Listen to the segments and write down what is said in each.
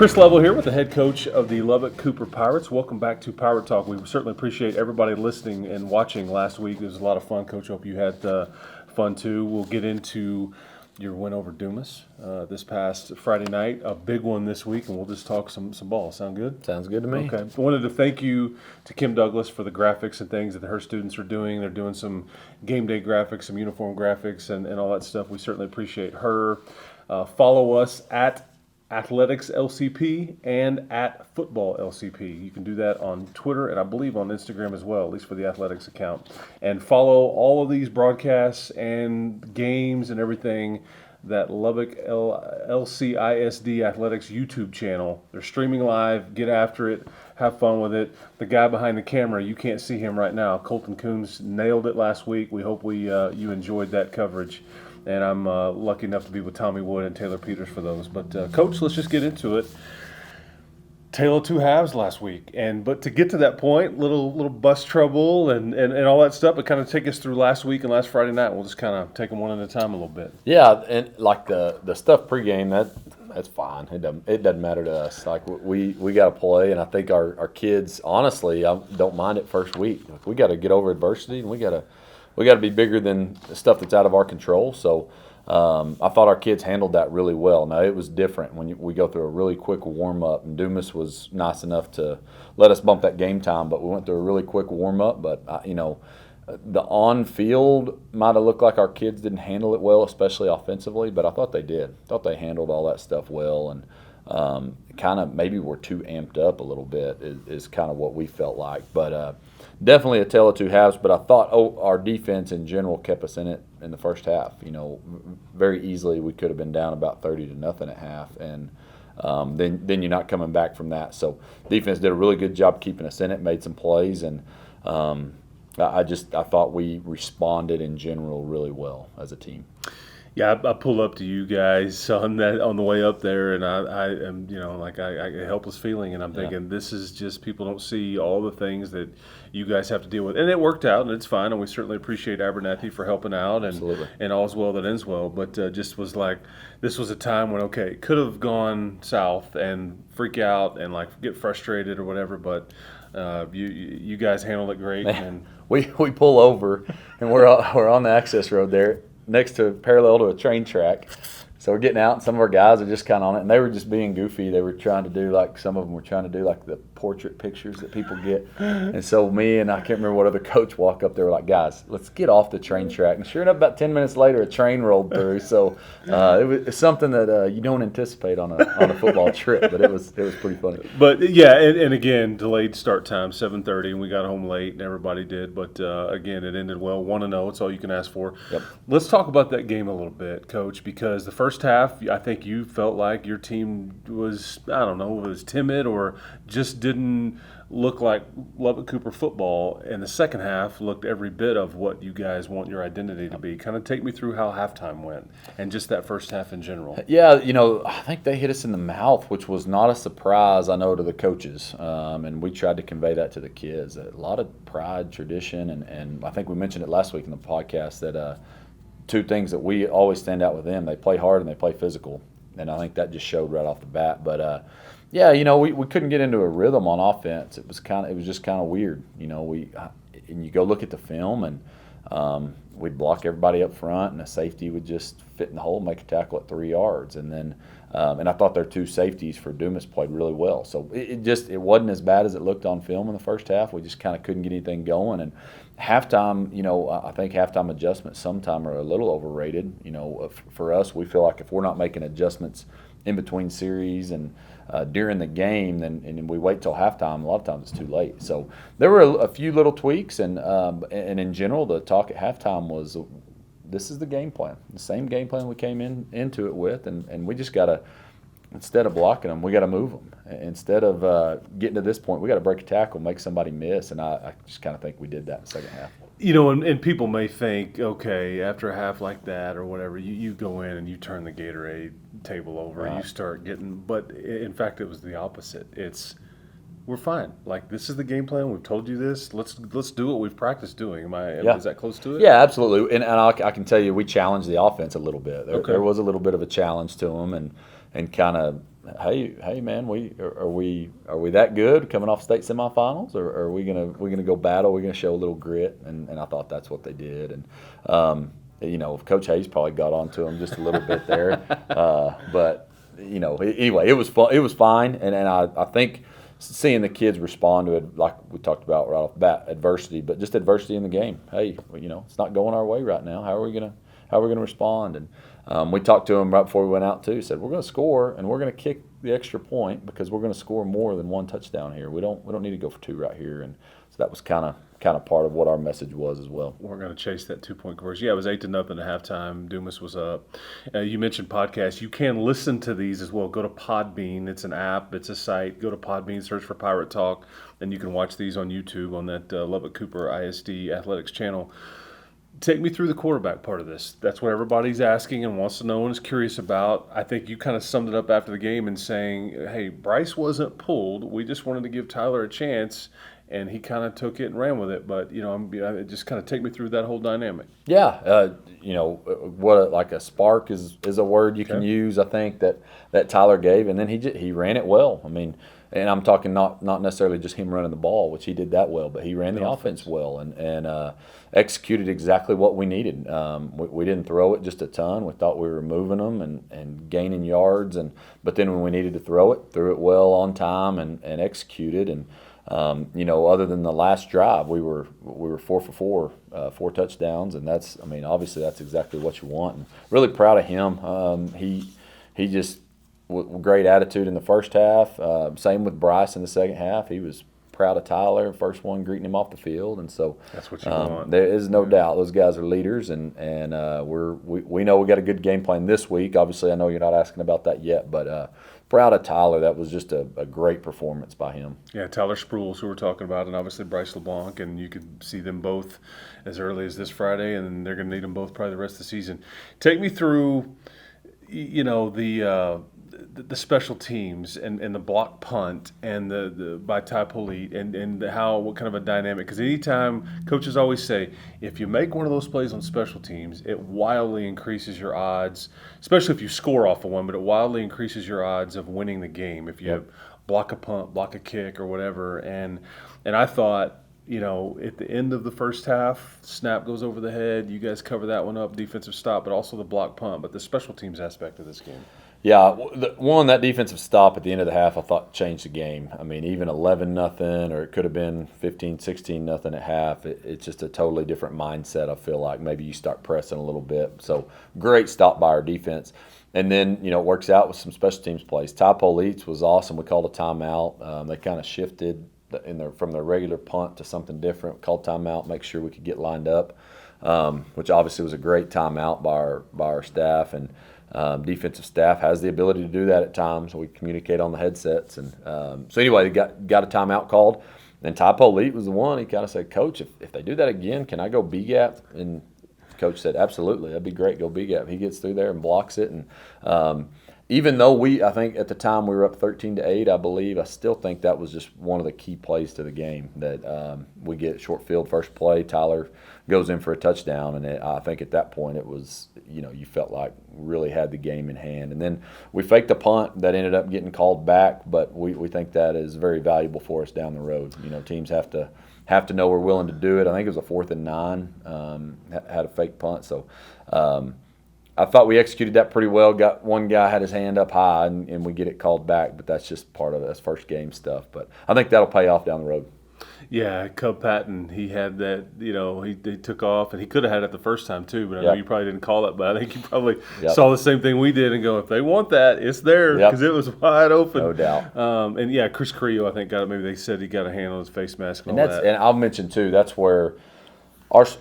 Chris Level here with the head coach of the Lubbock-Cooper Pirates. Welcome back to Pirate Talk. We certainly appreciate everybody listening and watching last week. It was a lot of fun, Coach. Hope you had fun too. We'll get into your win over Dumas this past Friday night, a big one this week, and we'll just talk some ball. Sound good? Sounds good to me. Okay. I wanted to thank you to Kim Douglas for the graphics and things that her students are doing. They're doing some game day graphics, some uniform graphics, and all that stuff. We certainly appreciate her. Follow us at Athletics LCP and at Football LCP. You can do that on Twitter and I believe on Instagram as well, at least for the Athletics account. And follow all of these broadcasts and games and everything that Lubbock LCISD Athletics YouTube channel. They're streaming live. Get after it. Have fun with it. The guy behind the camera, you can't see him right now. Colton Coons nailed it last week. We hope you enjoyed that coverage. And I'm lucky enough to be with Tommy Wood and Taylor Peters for those. But, Coach, let's just get into it. Tale of two halves last week. But to get to that point, little bus trouble and all that stuff, but kind of take us through last week and last Friday night. We'll just kind of take them one at a time a little bit. Yeah, and like the stuff pregame, that's fine. It doesn't matter to us. Like we got to play, and I think our kids, honestly, don't mind it first week. Like, we got to get over adversity, and we got to be bigger than the stuff that's out of our control. So I thought our kids handled that really well. Now, it was different when we go through a really quick warm-up, and Dumas was nice enough to let us bump that game time, but we went through a really quick warm-up. But, the on-field might have looked like our kids didn't handle it well, especially offensively, but I thought they did. I thought they handled all that stuff well, and kind of maybe we're too amped up a little bit is kind of what we felt like. But definitely a tale of two halves, but I thought our defense in general kept us in it in the first half. Very easily we could have been down about 30-0 at half, and then you're not coming back from that. So defense did a really good job keeping us in it, made some plays, and I thought we responded in general really well as a team. Yeah, I pulled up to you guys on the way up there, and I am, I a helpless feeling, and I'm thinking this is just people don't see all the things that you guys have to deal with, and it worked out, and it's fine, and we certainly appreciate Abernathy for helping out, and all's well that ends well, but just was like this was a time when it could have gone south and freak out and like get frustrated or whatever, but you guys handled it great. Man, and we pull over, and we're on the access road there, next to parallel to a train track. So we're getting out, and some of our guys are just kind of on it, and they were just being goofy. They were trying to do some of them were trying to do the portrait pictures that people get. And so me and I can't remember what other coach walk up there, were like, guys, let's get off the train track. And sure enough, about 10 minutes later, a train rolled through. So it's something that you don't anticipate on a football trip, but it was pretty funny. But yeah, and again, delayed start time, 7:30, and we got home late, and everybody did. But again, it ended well, 1-0. It's all you can ask for. Yep. Let's talk about that game a little bit, Coach, because the first half, I think you felt like your team was, was timid or just didn't look like Lubbock-Cooper football, and the second half looked every bit of what you guys want your identity to be. Kind of take me through how halftime went and just that first half in general. Yeah, I think they hit us in the mouth, which was not a surprise, I know, to the coaches, and we tried to convey that to the kids. A lot of pride, tradition, and I think we mentioned it last week in the podcast that two things that we always stand out with them: they play hard and they play physical, and I think that just showed right off the bat. But we couldn't get into a rhythm on offense. It was just kind of weird. And you go look at the film, and we'd block everybody up front, and a safety would just fit in the hole and make a tackle at 3 yards. And then and I thought their two safeties for Dumas played really well. So it wasn't as bad as it looked on film in the first half. We just kind of couldn't get anything going. And halftime, I think halftime adjustments sometime are a little overrated. For us, we feel like if we're not making adjustments in between series and during the game, and we wait till halftime, a lot of times it's too late. So there were a few little tweaks, and in general, the talk at halftime was, this is the game plan, the same game plan we came into it with, and we just got to, instead of blocking them, we got to move them. Instead of getting to this point, we got to break a tackle, make somebody miss, and I just kind of think we did that in the second half. And people may think, okay, after a half like that or whatever, you go in and you turn the Gatorade table over, and you start getting, but in fact, it was the opposite. We're fine. Like, this is the game plan. We've told you this. Let's do what we've practiced doing. Is that close to it? Yeah, absolutely. And I can tell you, we challenged the offense a little bit. There was a little bit of a challenge to them, and kind of hey man, are we that good coming off state semifinals, or are we gonna go battle? We're gonna show a little grit, and I thought that's what they did. And Coach Hayes probably got onto them just a little bit there, but anyway, it was fun. It was fine, and I think seeing the kids respond to it, like we talked about right off the bat, adversity, but just adversity in the game. Hey, it's not going our way right now. How are we gonna respond? And we talked to them right before we went out too. Said we're going to score and we're going to kick the extra point because we're going to score more than one touchdown here. We don't need to go for two right here. And so that was kind of part of what our message was as well. We're going to chase that 2-point conversion. Yeah, it was 8-0 at halftime. Dumas was up. You mentioned podcasts. You can listen to these as well. Go to Podbean. It's an app. It's a site. Go to Podbean, search for Pirate Talk, and you can watch these on YouTube on that Lubbock-Cooper ISD Athletics channel. Take me through the quarterback part of this. That's what everybody's asking and wants to know and is curious about. I think you kind of summed it up after the game in saying, hey, Bryce wasn't pulled. We just wanted to give Tyler a chance, and he kind of took it and ran with it. But, just kind of take me through that whole dynamic. Yeah, like a spark is a word you can use, I think, that Tyler gave. And then he ran it well. I mean, and I'm talking not necessarily just him running the ball, which he did that well, but he ran the offense well and executed exactly what we needed. We didn't throw it just a ton. We thought we were moving them and gaining yards, but then when we needed to throw it, threw it well on time and executed. And other than the last drive, we were 4 for 4, 4 touchdowns, and obviously that's exactly what you want. And really proud of him. He just great attitude in the first half. Same with Bryce in the second half. He was proud of Tyler, first one greeting him off the field, and so that's what you want. There is no doubt those guys are leaders, and we know we got a good game plan this week. Obviously, I know you're not asking about that yet, but proud of Tyler. That was just a great performance by him. Yeah, Tyler Spruill, who we're talking about, and obviously Bryce LeBlanc, and you could see them both as early as this Friday, and they're going to need them both probably the rest of the season. Take me through, the special teams and the block punt and the by Ty Polite and what kind of a dynamic, because anytime coaches always say if you make one of those plays on special teams, it wildly increases your odds, especially if you score off of one, but it wildly increases your odds of winning the game if you block a punt, block a kick, or whatever. And I thought, at the end of the first half, snap goes over the head, you guys cover that one up, defensive stop, but also the block punt, but the special teams aspect of this game. Yeah, that defensive stop at the end of the half I thought changed the game. I mean, even 11-0, or it could have been 15-16-0 at half. It's just a totally different mindset, I feel like. Maybe you start pressing a little bit. So great stop by our defense. And then, it works out with some special teams plays. Ty Polite's was awesome. We called a timeout. They kind of shifted from their regular punt to something different. We called timeout, make sure we could get lined up, which obviously was a great timeout by our staff. And defensive staff has the ability to do that at times. We communicate on the headsets, and so anyway, they got a timeout called. And Ty Polite was the one. He kind of said, "Coach, if they do that again, can I go B gap?" And Coach said, "Absolutely, that'd be great. Go B gap." He gets through there and blocks it. And even though I think at the time we were up 13-8, I believe, I still think that was just one of the key plays to the game. That we get short field first play, Tyler goes in for a touchdown, and I think at that point it was, you felt like really had the game in hand. And then we faked a punt that ended up getting called back, but we think that is very valuable for us down the road. Teams have to know we're willing to do it. I think it was a 4th and 9, had a fake punt, so. I thought we executed that pretty well. Got one guy had his hand up high, and we get it called back, but that's just part of it. That's first game stuff. But I think that'll pay off down the road. Yeah, Cub Patton, he had that, he took off, and he could have had it the first time too, but I know you probably didn't call it, but I think you probably saw the same thing we did and go, if they want that, it's there, because it was wide open. No doubt. And Chris Carrillo, I think, maybe they said he got a hand on his face mask and all that. And I'll mention too, that's where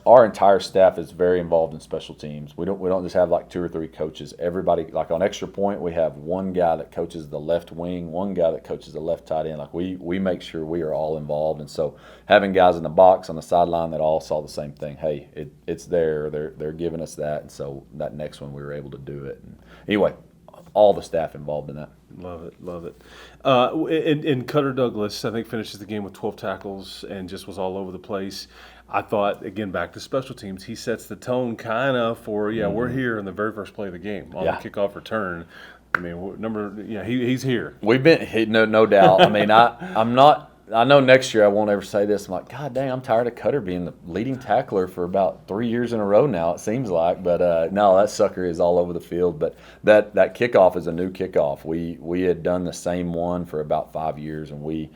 our entire staff is very involved in special teams. We don't just have like 2 or 3 coaches. Everybody, like on extra point, we have one guy that coaches the left wing, one guy that coaches the left tight end. Like we make sure we are all involved. And so having guys in the box on the sideline that all saw the same thing. Hey, it's there. They're giving us that. And so that next one we were able to do it. And anyway, all the staff involved in that. Love it. And Cutter Douglas, I think, finishes the game with 12 tackles and just was all over the place. I thought, again, back to special teams, he sets the tone kind of for, we're here in the very first play of the game on the kickoff return. I mean, he's here. We've been no doubt. I mean, I'm not. I know next year I won't ever say this. I'm like, God dang, I'm tired of Cutter being the leading tackler for about 3 years in a row now. It seems like, but no, that sucker is all over the field. But that kickoff is a new kickoff. We had done the same one for about 5 years, and we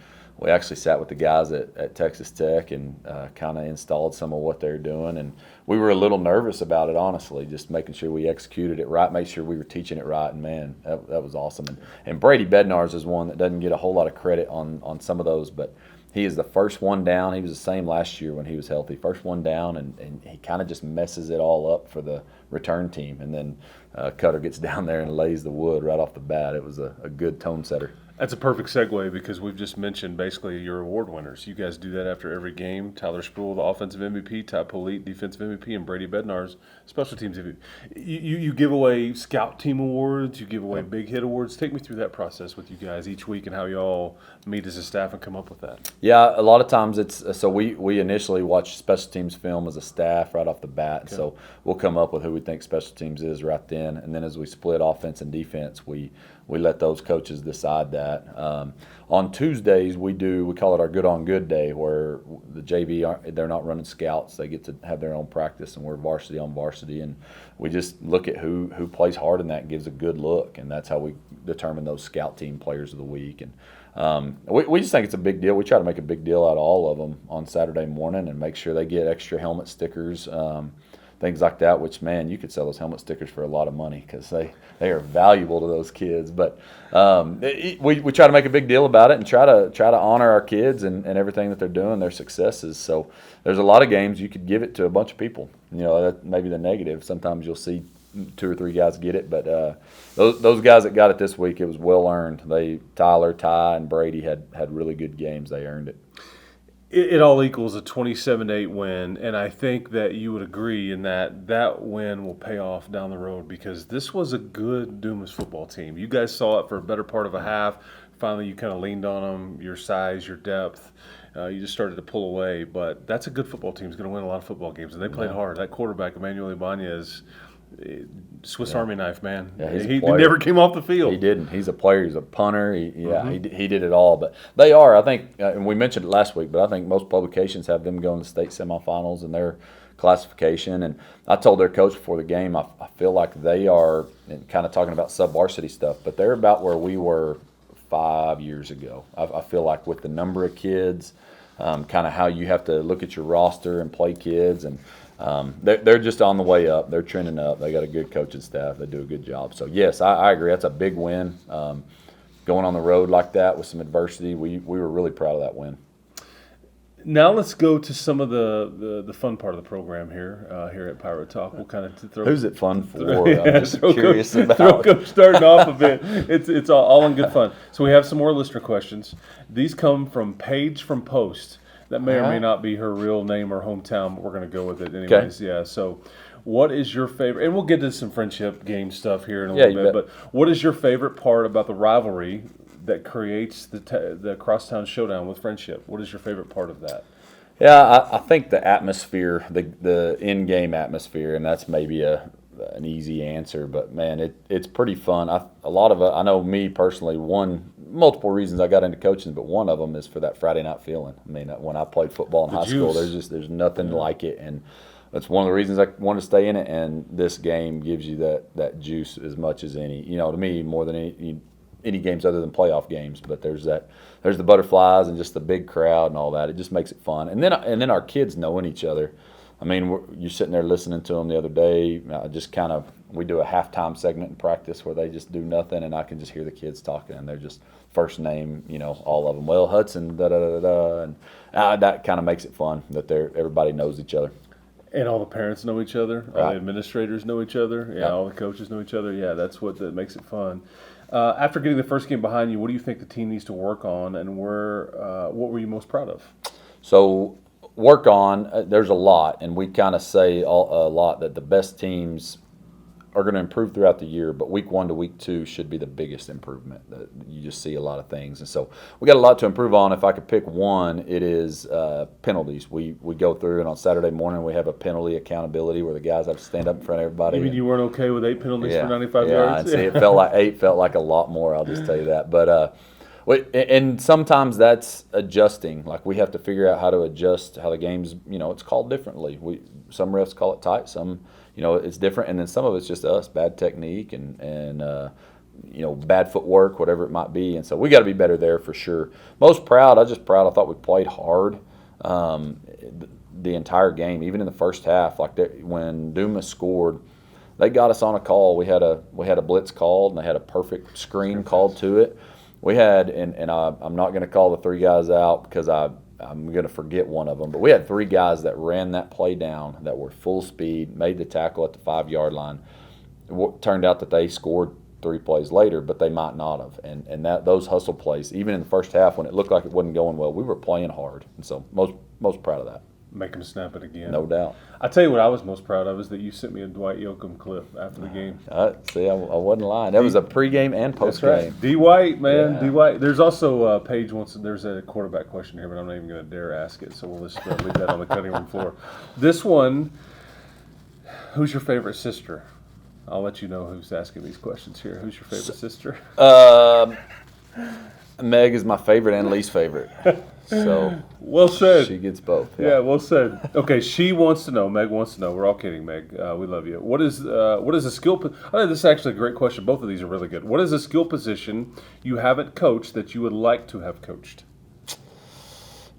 actually sat with the guys at Texas Tech and kind of installed some of what they're doing. And we were a little nervous about it, honestly, just making sure we executed it right, make sure we were teaching it right. And, man, that was awesome. And Brady Bednar's is one that doesn't get a whole lot of credit on some of those, but he is the first one down. He was the same last year when he was healthy. First one down, and he kind of just messes it all up for the return team. And then Cutter gets down there and lays the wood right off the bat. It was a good tone setter. That's a perfect segue because we've just mentioned basically your award winners. You guys do that after every game. Tyler Sproul, the offensive MVP, Ty Polite, defensive MVP, and Brady Bednar's special teams MVP. You give away scout team awards. You give away big hit awards. Take me through that process with you guys each week and how you all meet as a staff and come up with that. Yeah, a lot of times it's so we initially watch special teams film as a staff right off the bat. Okay. So we'll come up with who we think special teams is right then, and then as we split offense and defense, we let those coaches decide that. On Tuesdays, we call it our good on good day, where the JV, they're not running scouts. They get to have their own practice, and we're varsity on varsity. And we just look at who plays hard in that and gives a good look. And that's how we determine those scout team players of the week. And we just think it's a big deal. We try to make a big deal out of all of them on Saturday morning and make sure they get extra helmet stickers, things like that, which, man, you could sell those helmet stickers for a lot of money because they are valuable to those kids. But we try to make a big deal about it and try to honor our kids and everything that they're doing, their successes. So there's a lot of games you could give it to a bunch of people. That may be the negative. Sometimes you'll see 2 or 3 guys get it, but those guys that got it this week, it was well earned. Tyler, Ty, and Brady had really good games. They earned it. It all equals a 27-8 win, and I think that you would agree in that win will pay off down the road because this was a good Dumas football team. You guys saw it for a better part of a half. Finally, you kind of leaned on them, your size, your depth. You just started to pull away, but that's a good football team. It's going to win a lot of football games, and they played hard. That quarterback, Emmanuel Ibanez, Swiss Army knife, man. Yeah, he never came off the field. He didn't. He's a player. He's a punter. He did it all. But they are, I think, and we mentioned it last week, but I think most publications have them going to state semifinals in their classification. And I told their coach before the game, I feel like they are, and kind of talking about sub-varsity stuff, but they're about where we were 5 years ago. I feel like with the number of kids, kind of how you have to look at your roster and play kids, and they're just on the way up. They're trending up. They got a good coaching staff. They do a good job. So, yes, I agree. That's a big win. Going on the road like that with some adversity, we were really proud of that win. Now let's go to some of the fun part of the program here at Pirate Talk. We'll kind of throw. Who's it fun for? I'm just curious about. Throw Coach starting off a bit. It's all in good fun. So we have some more listener questions. These come from Paige from Post. That may or may not be her real name or hometown, but we're going to go with it anyways. Okay. Yeah. So, what is your favorite? And we'll get to some friendship game stuff here in a little bit. But what is your favorite part about the rivalry that creates the Crosstown Showdown with Frenship? What is your favorite part of that? Yeah, I think the atmosphere, the in-game atmosphere, and that's maybe an easy answer, but man, it's pretty fun. A lot of it, I know me personally, multiple reasons I got into coaching, but one of them is for that Friday night feeling. I mean, when I played football in high school, there's nothing like it, and that's one of the reasons I want to stay in it. And this game gives you that juice as much as any. To me, more than any games other than playoff games. But there's the butterflies and just the big crowd and all that. It just makes it fun. And then our kids knowing each other. I mean, you're sitting there listening to them the other day. We do a halftime segment in practice where they just do nothing, and I can just hear the kids talking, and they're just first name, all of them. Well, Hudson, da da da da, and that kind of makes it fun that everybody knows each other. And all the parents know each other. Right. All the administrators know each other. Yeah, all the coaches know each other. Yeah, that's what makes it fun. After getting the first game behind you, what do you think the team needs to work on, and what were you most proud of? So work on, there's a lot, and we kind of say a lot that the best teams are going to improve throughout the year, but week 1 to week 2 should be the biggest improvement. You just see a lot of things, and so we got a lot to improve on. If I could pick one, it is penalties. We go through, and on Saturday morning we have a penalty accountability where the guys have to stand up in front of everybody. You mean you weren't okay with 8 penalties for 95 yards? Yeah, and see, it felt like 8 felt like a lot more. I'll just tell you that, but. And sometimes that's adjusting. Like we have to figure out how to adjust how the game's. It's called differently. Some refs call it tight. Some, it's different. And then some of it's just us, bad technique and bad footwork, whatever it might be. And so we got to be better there for sure. Most proud. I thought we played hard the entire game, even in the first half. Like when Dumas scored, they got us on a call. We had a blitz called, and they had a perfect screen called to it. We had, and I'm not going to call the 3 guys out because I'm going to forget one of them, but we had 3 guys that ran that play down that were full speed, made the tackle at the 5-yard line. It turned out that they scored 3 plays later, but they might not have. And those hustle plays, even in the first half when it looked like it wasn't going well, we were playing hard. And so most proud of that. Make them snap it again. No doubt. I tell you what I was most proud of is that you sent me a Dwight Yoakam clip after the game. See, I wasn't lying. That was a pregame and postgame. That's right. D. White, man. Yeah. D. White. There's also a page there's a quarterback question here, but I'm not even going to dare ask it, so we'll just leave that on the cutting room floor. This one, who's your favorite sister? I'll let you know who's asking these questions here. Who's your favorite sister? Meg is my favorite and least favorite. So well said. She gets both. Yeah, well said. Okay, she wants to know. Meg wants to know. We're all kidding, Meg. We love you. What is a skill? I think this is actually a great question. Both of these are really good. What is a skill position you haven't coached that you would like to have coached?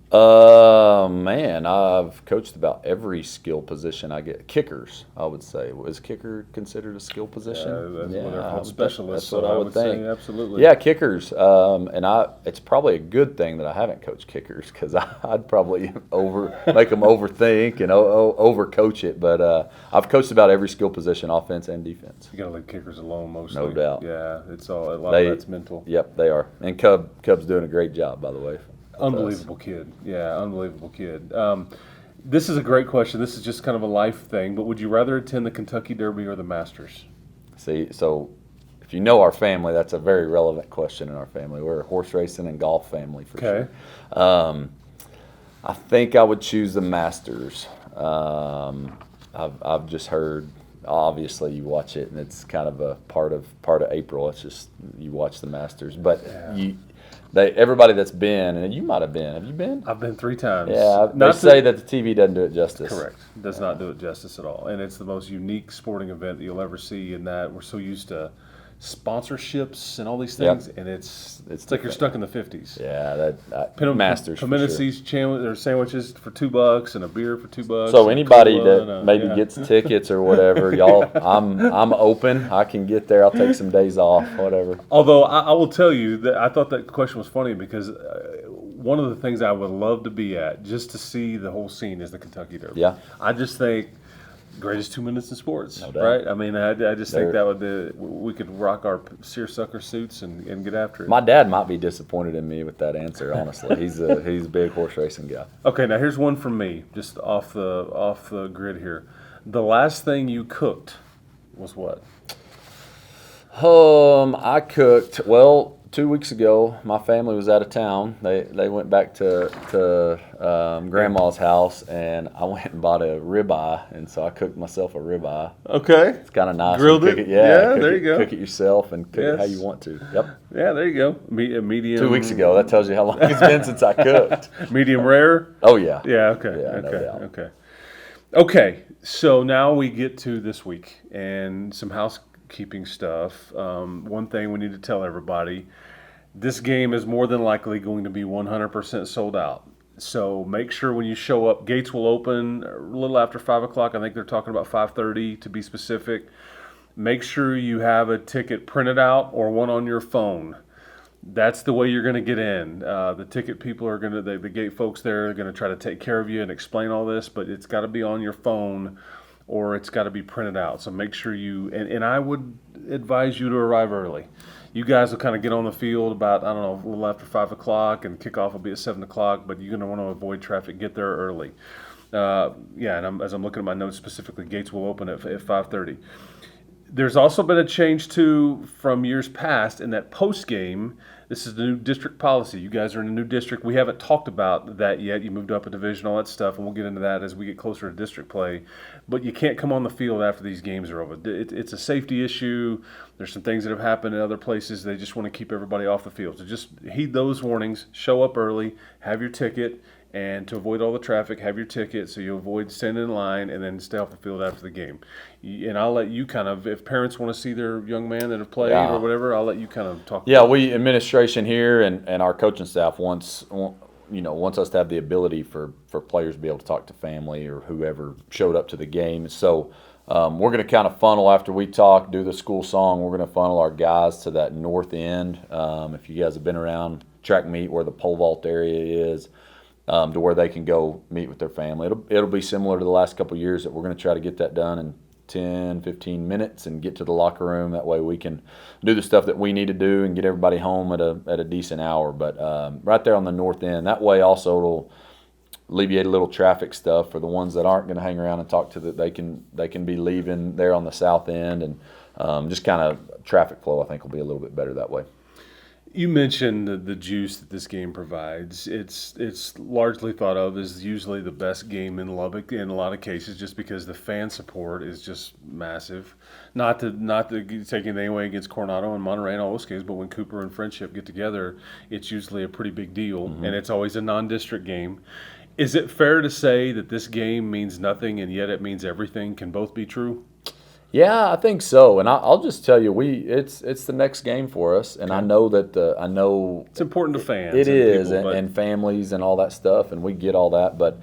Man, I've coached about every skill position I get. Kickers, I would say. Is kicker considered a skill position? That's what they're called, specialists. That's what I would think. Say, absolutely. Yeah, kickers. It's probably a good thing that I haven't coached kickers because I'd probably make them overthink and overcoach it. But I've coached about every skill position, offense and defense. You got to leave kickers alone mostly. No doubt. Yeah, it's all a lot of that's mental. Yep, they are. And Cub's doing a great job, by the way. Unbelievable kid. Yeah, unbelievable kid. This is a great question. This is just kind of a life thing, but would you rather attend the Kentucky Derby or the Masters? See, so if you know our family, that's a very relevant question in our family. We're a horse racing and golf family for sure. I think I would choose the Masters. I've just heard, obviously you watch it and it's kind of a part of April. It's just you watch the Masters, but everybody that's been, and you might have been. Have you been? I've been 3 times. Yeah, they say that the TV doesn't do it justice. Correct. It does not do it justice at all. And it's the most unique sporting event that you'll ever see in that we're so used to sponsorships and all these things, and it's like you're stuck in the 50s. Yeah, Masters. Pimento sandwiches for $2 and a beer for $2. So anybody that maybe gets tickets or whatever, y'all, I'm open. I can get there. I'll take some days off, whatever. Although I will tell you that I thought that question was funny because one of the things I would love to be at just to see the whole scene is the Kentucky Derby. Yeah, I just think. Greatest 2 minutes in sports, no doubt. Right? I mean, I just think that would be, we could rock our seersucker suits and get after it. My dad might be disappointed in me with that answer, honestly. He's a big horse racing guy. Okay, now here's one from me, just off the grid here. The last thing you cooked was what? I cooked, 2 weeks ago, my family was out of town. They went back to Grandma's house, and I went and bought a ribeye, and so I cooked myself a ribeye. Okay. It's kind of nice. Grilled it? Yeah, there you go. Cook it yourself and cook it how you want to. Yep. Yeah, there you go. Medium. 2 weeks ago. That tells you how long it's been since I cooked. Medium rare? Oh, yeah. Yeah, okay. Yeah, okay. No doubt. Okay, so now we get to this week and some housekeeping stuff. One thing we need to tell everybody, this game is more than likely going to be 100% sold out. So make sure when you show up, gates will open a little after 5 o'clock. I think they're talking about 5:30 to be specific. Make sure you have a ticket printed out or one on your phone. That's the way you're going to get in. The ticket people are going to, the gate folks there are going to try to take care of you and explain all this, but it's got to be on your phone or it's got to be printed out. So make sure you, and I would advise you to arrive early. You guys will kind of get on the field about, I don't know, a little after 5 o'clock, and kickoff will be at 7 o'clock, but you're going to want to avoid traffic. Get there early. And as I'm looking at my notes specifically, gates will open at 5:30. There's also been a change too from years past in that post game. This is the new district policy. You guys are in a new district. We haven't talked about that yet. You moved up a division, all that stuff, and we'll get into that as we get closer to district play. But you can't come on the field after these games are over. It's a safety issue. There's some things that have happened in other places. They just want to keep everybody off the field. So just heed those warnings. Show up early. Have your ticket. And to avoid all the traffic, have your ticket so you avoid standing in line and then stay off the field after the game. And I'll let you kind of, if parents want to see their young man that have played or whatever, I'll let you kind of talk. Yeah, we administration here and our coaching staff wants us to have the ability for players to be able to talk to family or whoever showed up to the game. So we're going to kind of funnel after we talk, do the school song. We're going to funnel our guys to that north end. If you guys have been around track meet where the pole vault area is, to where they can go meet with their family. It'll be similar to the last couple of years that we're going to try to get that done in 10, 15 minutes and get to the locker room. That way we can do the stuff that we need to do and get everybody home at a decent hour. But right there on the north end, that way also it'll alleviate a little traffic stuff for the ones that aren't going to hang around and talk to they can be leaving there on the south end, and just kind of traffic flow I think will be a little bit better that way. You mentioned the juice that this game provides. It's largely thought of as usually the best game in Lubbock in a lot of cases, just because the fan support is just massive. Not to take anything away against Coronado and Monterey and all those games, but when Cooper and Frenship get together, it's usually a pretty big deal, and it's always a non-district game. Is it fair to say that this game means nothing and yet it means everything? Can both be true? Yeah, I think so, and I'll just tell you, it's the next game for us, and I know that it's important to fans. It is, and families and all that stuff, and we get all that. But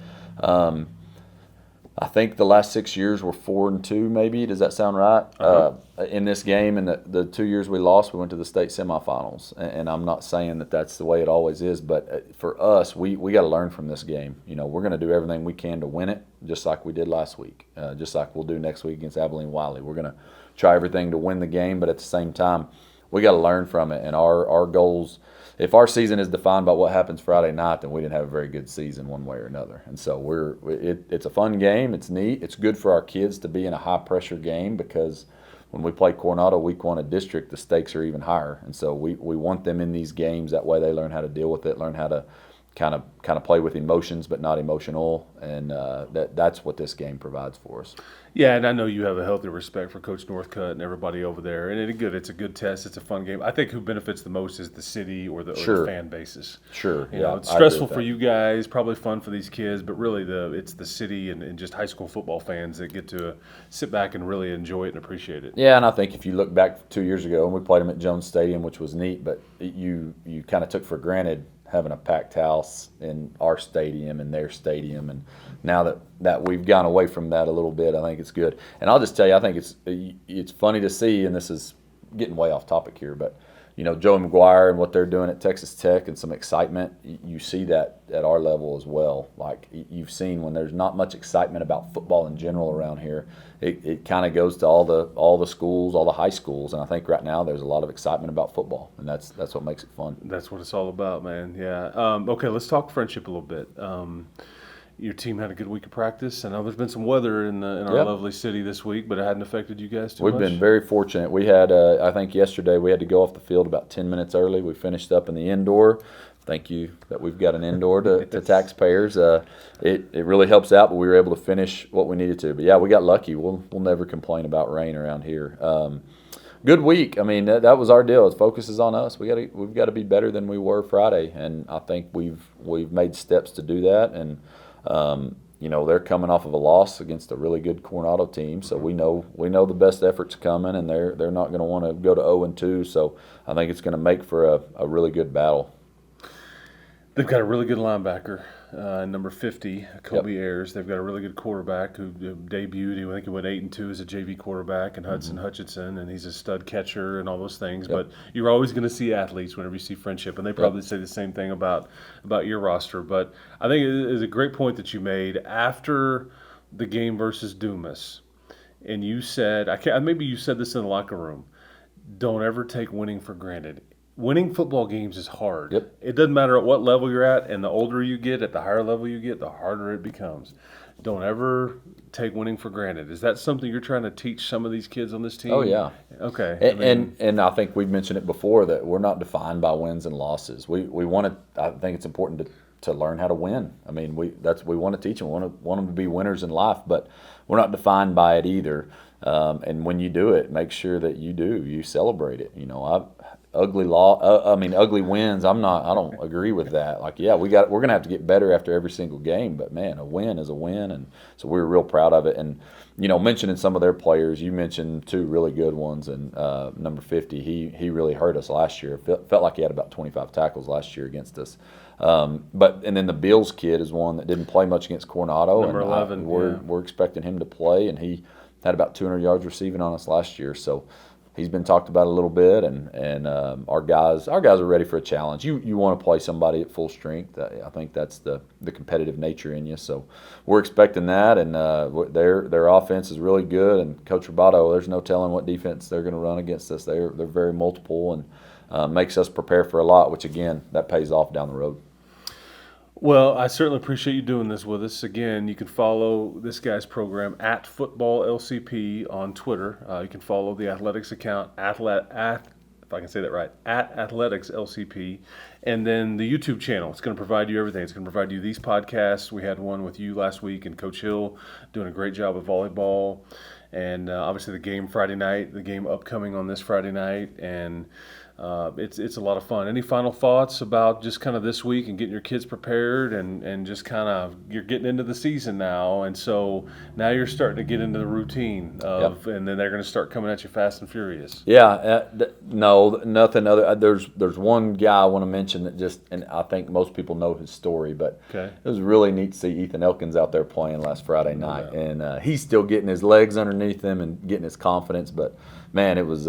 I think the last 6 years were 4-2, maybe. Does that sound right? In this game, and the 2 years we lost, we went to the state semifinals. And I'm not saying that that's the way it always is, but for us, we got to learn from this game. We're going to do everything we can to win it, just like we did last week, just like we'll do next week against Abilene Wiley. We're going to try everything to win the game, but at the same time, we got to learn from it. And our goals, if our season is defined by what happens Friday night, then we didn't have a very good season one way or another. And so it's a fun game. It's neat. It's good for our kids to be in a high-pressure game, because when we play Coronado week 1 at district, the stakes are even higher. And so we want them in these games. That way they learn how to deal with it, learn how to kind of play with emotions but not emotional, and that's what this game provides for us. Yeah, and I know you have a healthy respect for Coach Northcutt and everybody over there, and it's a good test. It's a fun game. I think who benefits the most is the city or the fan bases. Sure. It's stressful for you guys, probably fun for these kids, but really it's the city and just high school football fans that get to sit back and really enjoy it and appreciate it. Yeah, and I think if you look back 2 years ago, and we played them at Jones Stadium, which was neat, but you kind of took for granted having a packed house in our stadium and their stadium, and now that we've gone away from that a little bit, I think it's good. And I'll just tell you, I think it's funny to see, and this is getting way off topic here, but Joey McGuire and what they're doing at Texas Tech and some excitement, you see that at our level as well. Like you've seen when there's not much excitement about football in general around here, it kind of goes to all the schools, all the high schools, and I think right now there's a lot of excitement about football, and that's what makes it fun. That's what it's all about, man. Yeah. Okay, let's talk Frenship a little bit. Your team had a good week of practice. I know there's been some weather in our lovely city this week, but it hadn't affected you guys too much. We've been very fortunate. We had, I think yesterday we had to go off the field about 10 minutes early. We finished up in the indoor. Thank you that we've got an indoor to taxpayers. It really helps out, but we were able to finish what we needed to. But yeah, we got lucky. We'll never complain about rain around here. Good week. I mean, that was our deal. It focuses on us. We've got to be better than we were Friday, and I think we've made steps to do that. And they're coming off of a loss against a really good Coronado team, so we know the best effort's coming, and they're not going to want to go to 0-2. So I think it's going to make for a really good battle. They've got a really good linebacker, number 50, Kobe Ayers. They've got a really good quarterback who debuted. I think he went 8-2 as a JV quarterback, and Hudson Hutchinson, and he's a stud catcher and all those things. But you're always going to see athletes whenever you see Frenship, and they probably say the same thing about your roster. But I think it is a great point that you made after the game versus Dumas, and you said, maybe you said this in the locker room, don't ever take winning for granted. winning football games is hard. Yep. It doesn't matter at what level you're at, and the older you get, at the higher level you get, the harder it becomes. Don't ever take winning for granted. Is that something you're trying to teach some of these kids on this team? Oh, yeah. Okay. And I think we've mentioned it before that we're not defined by wins and losses. We want to. I think it's important to learn how to win. I mean, we want to teach them. We want them to be winners in life, but we're not defined by it either. And when you do it, make sure that you celebrate it. You know, ugly wins. I don't agree with that. Like, yeah, we're gonna have to get better after every single game. But man, a win is a win, and so we're real proud of it. And you know, mentioning some of their players, you mentioned two really good ones, and number 50, he really hurt us last year. Felt like he had about 25 tackles last year against us. And then the Bills kid is one that didn't play much against Coronado. Number 11. We're expecting him to play, and he had about 200 yards receiving on us last year. So he's been talked about a little bit, and our guys are ready for a challenge. You want to play somebody at full strength. I think that's the competitive nature in you. So we're expecting that, and their offense is really good. And Coach Roboto, there's no telling what defense they're going to run against us. They're very multiple, and makes us prepare for a lot, which again that pays off down the road. Well, I certainly appreciate you doing this with us. Again, you can follow this guy's program at Football LCP on Twitter. You can follow the athletics account, if I can say that right, at Athletics LCP. And then the YouTube channel. It's going to provide you everything. It's going to provide you these podcasts. We had one with you last week, and Coach Hill doing a great job with volleyball. And obviously the game Friday night, the game upcoming on this Friday night. And it's a lot of fun. Any final thoughts about just kind of this week and getting your kids prepared and just kind of you're getting into the season now, and so now you're starting to get into the routine of, and then they're going to start coming at you fast and furious. Yeah, no, nothing other. There's one guy I want to mention that and I think most people know his story, but Okay. it was really neat to see Ethan Elkins out there playing last Friday night, and he's still getting his legs underneath him and getting his confidence, but. Man, it was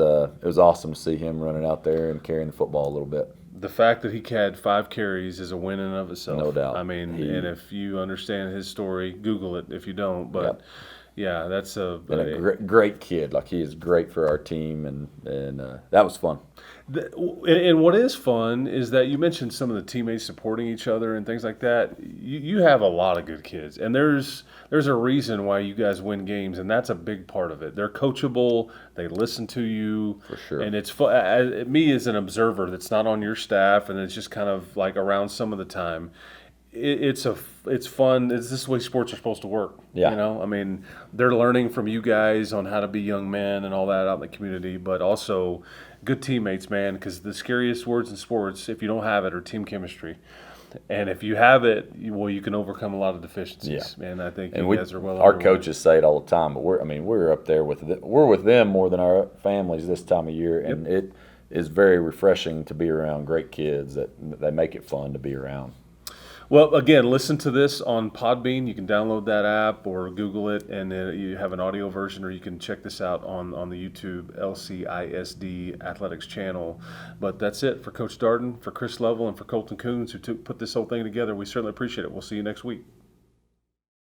awesome to see him running out there and carrying the football a little bit. The fact that he had 5 carries is a win in and of itself. No doubt. I mean, and if you understand his story, Google it if you don't. But yeah, that's a great kid. Like, he is great for our team, and that was fun. And what is fun is that you mentioned some of the teammates supporting each other and things like that. You have a lot of good kids, and there's a reason why you guys win games, and that's a big part of it. They're coachable. They listen to you. For sure. And it's fun. Me as an observer that's not on your staff, and it's just kind of like around some of the time. It's fun. This is the way sports are supposed to work. Yeah. You know, I mean, they're learning from you guys on how to be young men and all that out in the community, but also good teammates, man, because the scariest words in sports, if you don't have it, are team chemistry. And if you have it, you can overcome a lot of deficiencies. Yeah. And I think and you guys are well our underway. coaches say it all the time, but we're up there we're with them more than our families this time of year, and it is very refreshing to be around great kids that they make it fun to be around. Well, again, listen to this on Podbean. You can download that app or Google it, and you have an audio version, or you can check this out on the YouTube LCISD Athletics channel. But that's it for Coach Darden, for Chris Lovell, and for Colton Coons, who put this whole thing together. We certainly appreciate it. We'll see you next week.